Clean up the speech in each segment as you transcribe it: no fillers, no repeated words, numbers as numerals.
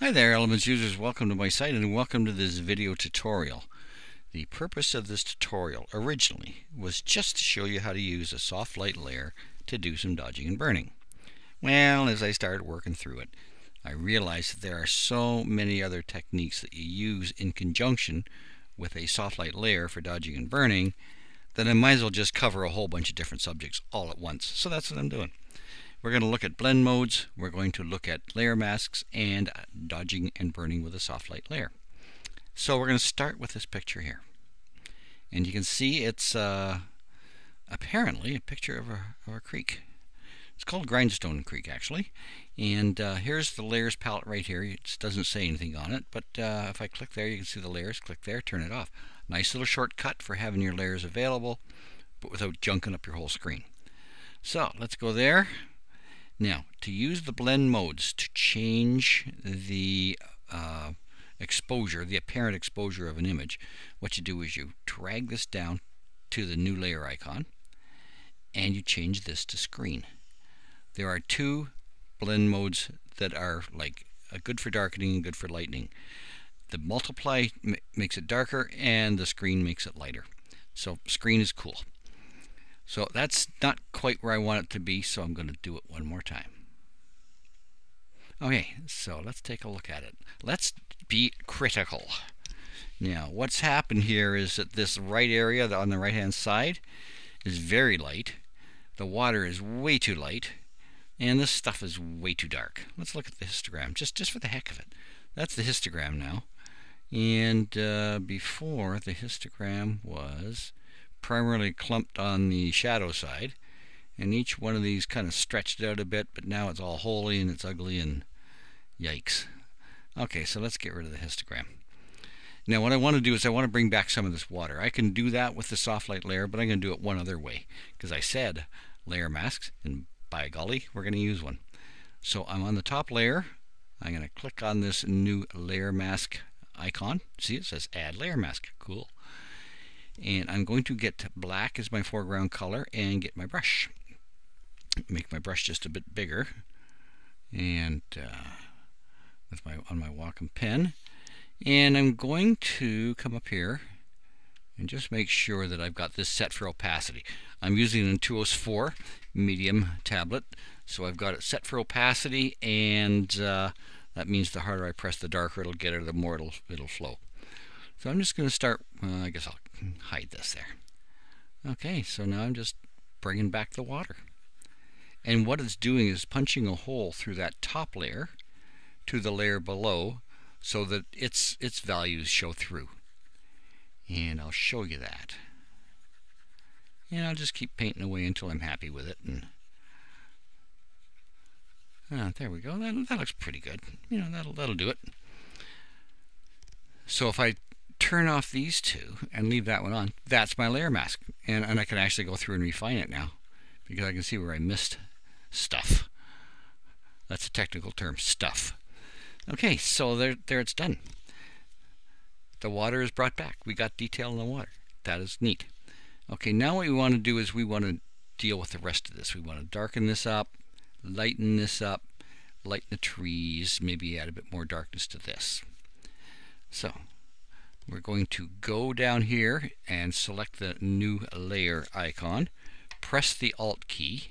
Hi there, Elements users. Welcome to my site and welcome to this video tutorial. The purpose of this tutorial originally was just to show you how to use a soft light layer to do some dodging and burning. Well, as I started working through it, I realized that there are so many other techniques that you use in conjunction with a soft light layer for dodging and burning that I might as well just cover a whole bunch of different subjects all at once. So that's what I'm doing. We're going to look at blend modes, we're going to look at layer masks, and dodging and burning with a soft light layer. So we're going to start with this picture here. And you can see it's apparently a picture of a creek. It's called Grindstone Creek, actually. And here's the layers palette right here. It doesn't say anything on it, but if I click there, you can see the layers. Click there, turn it off. Nice little shortcut for having your layers available, but without junking up your whole screen. So let's go there. Now, to use the blend modes to change the exposure, the apparent exposure of an image, what you do is you drag this down to the new layer icon and you change this to screen. There are two blend modes that are like good for darkening and good for lightening. The multiply makes it darker and the screen makes it lighter. So screen is cool. So that's not quite where I want it to be, so I'm going to do it one more time. Okay, so let's take a look at it. Let's be critical. Now, what's happened here is that this right area on the right-hand side is very light. The water is way too light, and this stuff is way too dark. Let's look at the histogram, just for the heck of it. That's the histogram now. And before, the histogram was primarily clumped on the shadow side, and each one of these kind of stretched out a bit, but now it's all holy and it's ugly and yikes. Okay, so let's get rid of the histogram. Now what I want to do is I want to bring back some of this water. I can do that with the soft light layer, but I'm going to do it one other way, because I said layer masks, and by golly, we're going to use one. So I'm on the top layer. I'm going to click on this new layer mask icon. See, it says add layer mask. Cool. And I'm going to get black as my foreground color and get my brush. Make my brush just a bit bigger, and with on my Wacom pen, and I'm going to come up here and just make sure that I've got this set for opacity. I'm using an Intuos 4 medium tablet, so I've got it set for opacity, and that means the harder I press, the darker it'll get, or the more it'll flow. So I'm just going to start, I guess I'll hide this there. Okay, so now I'm just bringing back the water. And what it's doing is punching a hole through that top layer to the layer below so that its values show through. And I'll show you that. And I'll just keep painting away until I'm happy with it. And there we go. That looks pretty good. You know, that'll do it. So if I turn off these two and leave that one on, that's my layer mask, and I can actually go through and refine it now because I can see where I missed stuff. That's a technical term, stuff. Okay, so there it's done. The water is brought back. We got detail in the water. That is neat. Okay, now what we want to do is we want to deal with the rest of this. We want to darken this up, lighten this up, lighten the trees, maybe add a bit more darkness to this. So we're going to go down here and select the new layer icon, press the Alt key,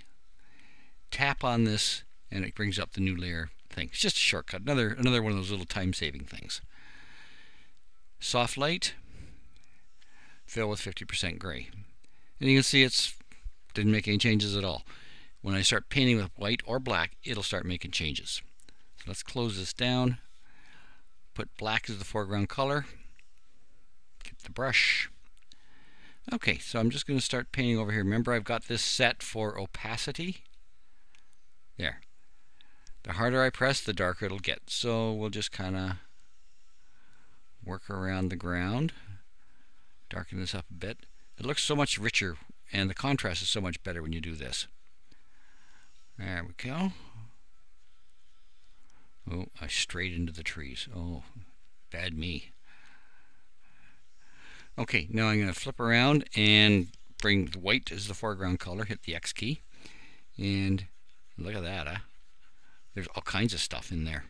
tap on this, and it brings up the new layer thing. It's just a shortcut, another one of those little time-saving things. Soft light, fill with 50% gray. And you can see it's didn't make any changes at all. When I start painting with white or black, it'll start making changes. So let's close this down, put black as the foreground color, get the brush. Okay, so I'm just going to start painting over here. Remember, I've got this set for opacity. There. The harder I press, the darker it'll get. So we'll just kind of work around the ground, darken this up a bit. It looks so much richer, and the contrast is so much better when you do this. There we go. Oh, I strayed into the trees. Oh, bad me. Okay, now I'm going to flip around and bring the white as the foreground color, hit the X key, and look at that, huh? There's all kinds of stuff in there.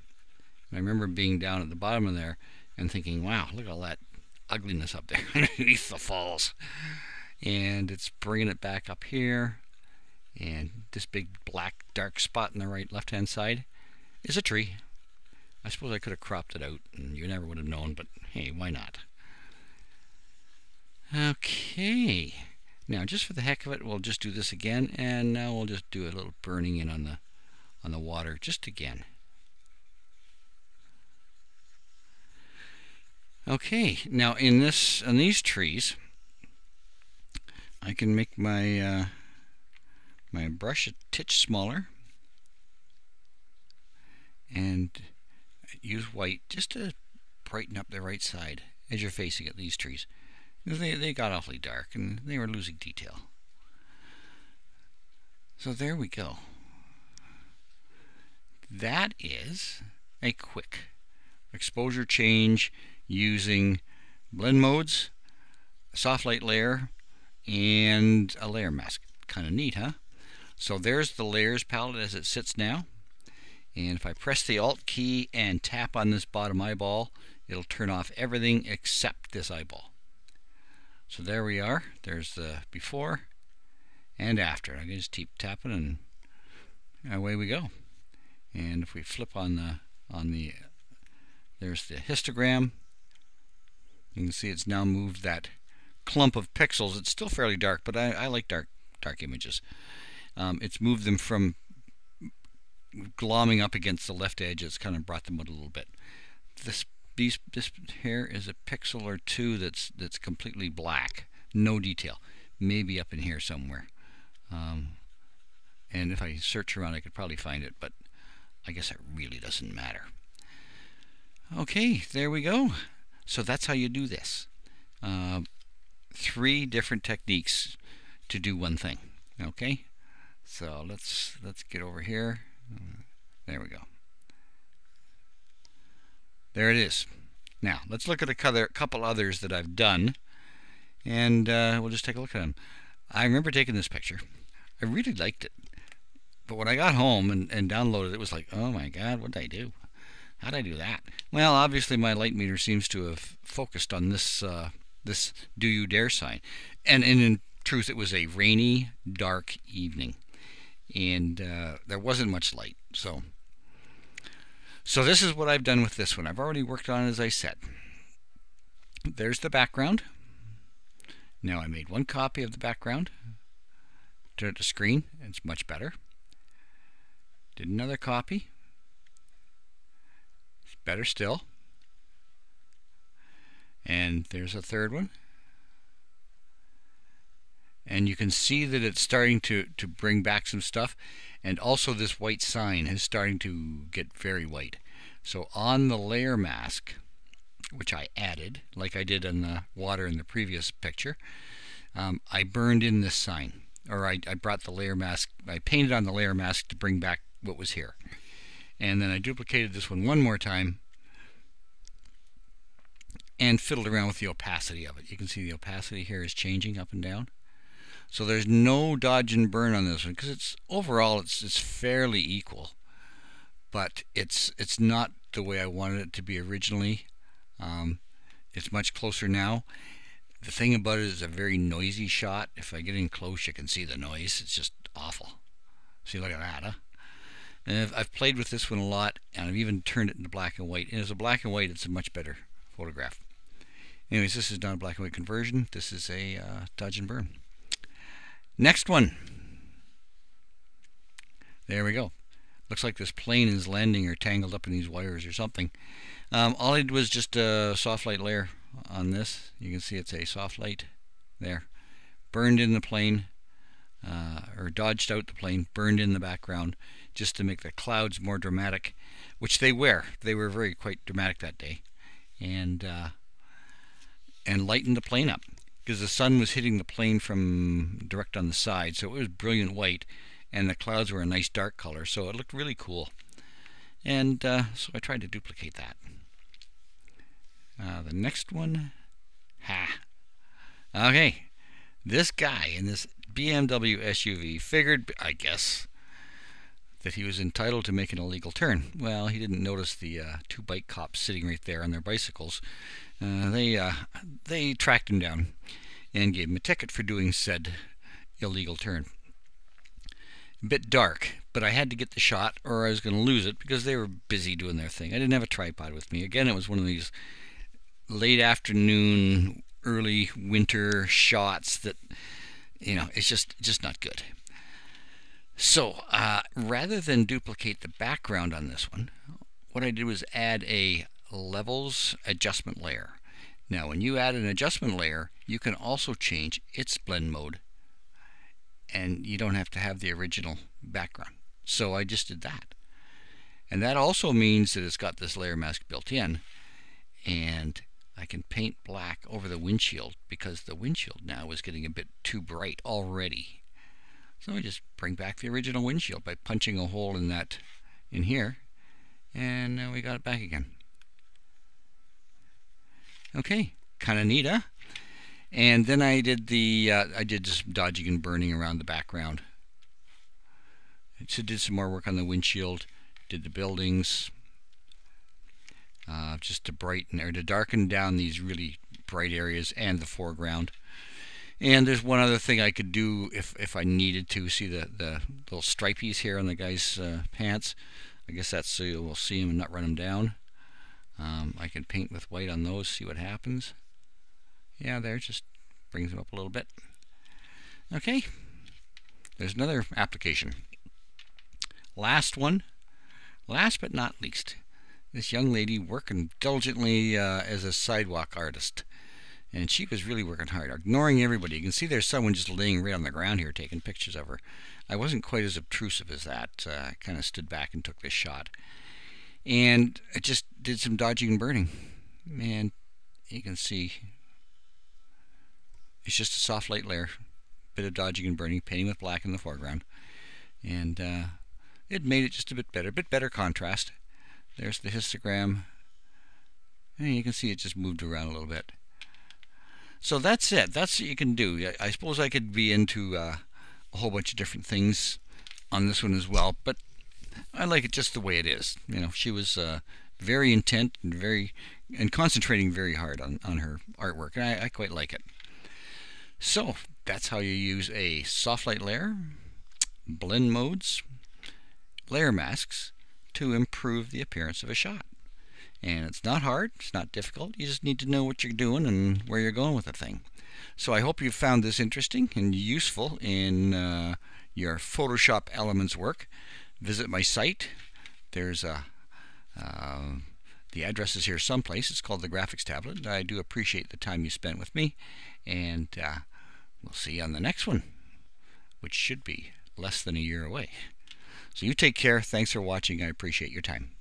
And I remember being down at the bottom of there and thinking, wow, look at all that ugliness up there underneath the falls. And it's bringing it back up here. And this big black dark spot in the left hand side is a tree. I suppose I could have cropped it out and you never would have known, but hey, why not? Okay, now just for the heck of it, we'll just do this again, and now we'll just do a little burning in on the water just again. Okay, now in these trees, I can make my my brush a titch smaller and use white just to brighten up the right side as you're facing at these trees. They got awfully dark and they were losing detail. So there we go. That is a quick exposure change using blend modes, a soft light layer, and a layer mask. Kind of neat, huh? So there's the layers palette as it sits now. And if I press the Alt key and tap on this bottom eyeball, it'll turn off everything except this eyeball. So there we are. There's the before and after. I can just keep tapping and away we go. And if we flip on the there's the histogram. You can see it's now moved that clump of pixels. It's still fairly dark, but I like dark images. It's moved them from glomming up against the left edge. It's kind of brought them out a little bit. This here is a pixel or two that's completely black, no detail. Maybe up in here somewhere. And if I search around, I could probably find it, but I guess it really doesn't matter. Okay, there we go. So that's how you do this. 3 different techniques to do one thing. Okay, so let's get over here. There we go. There it is. Now let's look at a couple others that I've done, and we'll just take a look at them. I remember taking this picture. I really liked it, but when I got home and downloaded it, it was like, oh my God, what did I do? How did I do that? Well, obviously my light meter seems to have focused on this this "Do You Dare" sign, and in truth, it was a rainy, dark evening, and there wasn't much light. So this is what I've done with this one. I've already worked on it, as I said. There's the background. Now I made one copy of the background. Turn it to screen. It's much better. Did another copy. It's better still. And there's a third one. And you can see that it's starting to bring back some stuff. And also this white sign is starting to get very white. So on the layer mask, which I added, like I did on the water in the previous picture, I burned in this sign. Or I brought the layer mask, I painted on the layer mask to bring back what was here. And then I duplicated this one more time and fiddled around with the opacity of it. You can see the opacity here is changing up and down. So there's no dodge and burn on this one, because overall it's fairly equal, but it's not the way I wanted it to be originally. It's much closer now. The thing about it is a very noisy shot. If I get in close, you can see the noise. It's just awful. See, look at that, huh? And I've played with this one a lot, and I've even turned it into black and white. And as a black and white, it's a much better photograph. Anyways, this is not a black and white conversion. This is a dodge and burn. Next one. There we go. Looks like this plane is landing or tangled up in these wires or something. All I did was just a soft light layer on this. You can see it's a soft light there. Burned in the plane, or dodged out the plane, burned in the background, just to make the clouds more dramatic, which they were. They were quite dramatic that day. And lightened the plane up, because the sun was hitting the plane from direct on the side, so it was brilliant white, and the clouds were a nice dark color, so it looked really cool. And so I tried to duplicate that. The next one, okay, this guy in this BMW SUV figured, I guess, that he was entitled to make an illegal turn. Well, he didn't notice the two bike cops sitting right there on their bicycles. They tracked him down and gave him a ticket for doing said illegal turn. A bit dark, but I had to get the shot or I was going to lose it because they were busy doing their thing. I didn't have a tripod with me. Again, it was one of these late afternoon, early winter shots that, it's just not good. So rather than duplicate the background on this one, what I did was add a levels adjustment layer. Now when you add an adjustment layer, you can also change its blend mode, and you don't have to have the original background. So I just did that. And that also means that it's got this layer mask built in, and I can paint black over the windshield because the windshield now is getting a bit too bright already. So I just bring back the original windshield by punching a hole in here, and now we got it back again. Okay, kind of neat, huh? And then I did just dodging and burning around the background. So did some more work on the windshield, did the buildings, just to brighten or to darken down these really bright areas and the foreground. And there's one other thing I could do if I needed to. See the little stripies here on the guy's pants? I guess that's so we'll see them and not run them down. I can paint with white on those, see what happens. Yeah, there, just brings them up a little bit. Okay, there's another application. Last one, last but not least, this young lady working diligently as a sidewalk artist. And she was really working hard, ignoring everybody. You can see there's someone just laying right on the ground here taking pictures of her. I wasn't quite as obtrusive as that. I kind of stood back and took this shot. And I just did some dodging and burning. And you can see it's just a soft light layer, bit of dodging and burning, painting with black in the foreground. And it made it just a bit better contrast. There's the histogram. And you can see it just moved around a little bit. So that's it. That's what you can do. I suppose I could be into a whole bunch of different things on this one as well, but I like it just the way it is. She was very intent and concentrating very hard on her artwork, and I quite like it. So that's how you use a soft light layer, blend modes, layer masks to improve the appearance of a shot. And it's not hard, it's not difficult, you just need to know what you're doing and where you're going with the thing. So I hope you found this interesting and useful in your Photoshop Elements work. Visit my site. There's the address is here someplace. It's called the Graphics Tablet. I do appreciate the time you spent with me, and we'll see you on the next one, which should be less than a year away. So you take care. Thanks for watching. I appreciate your time.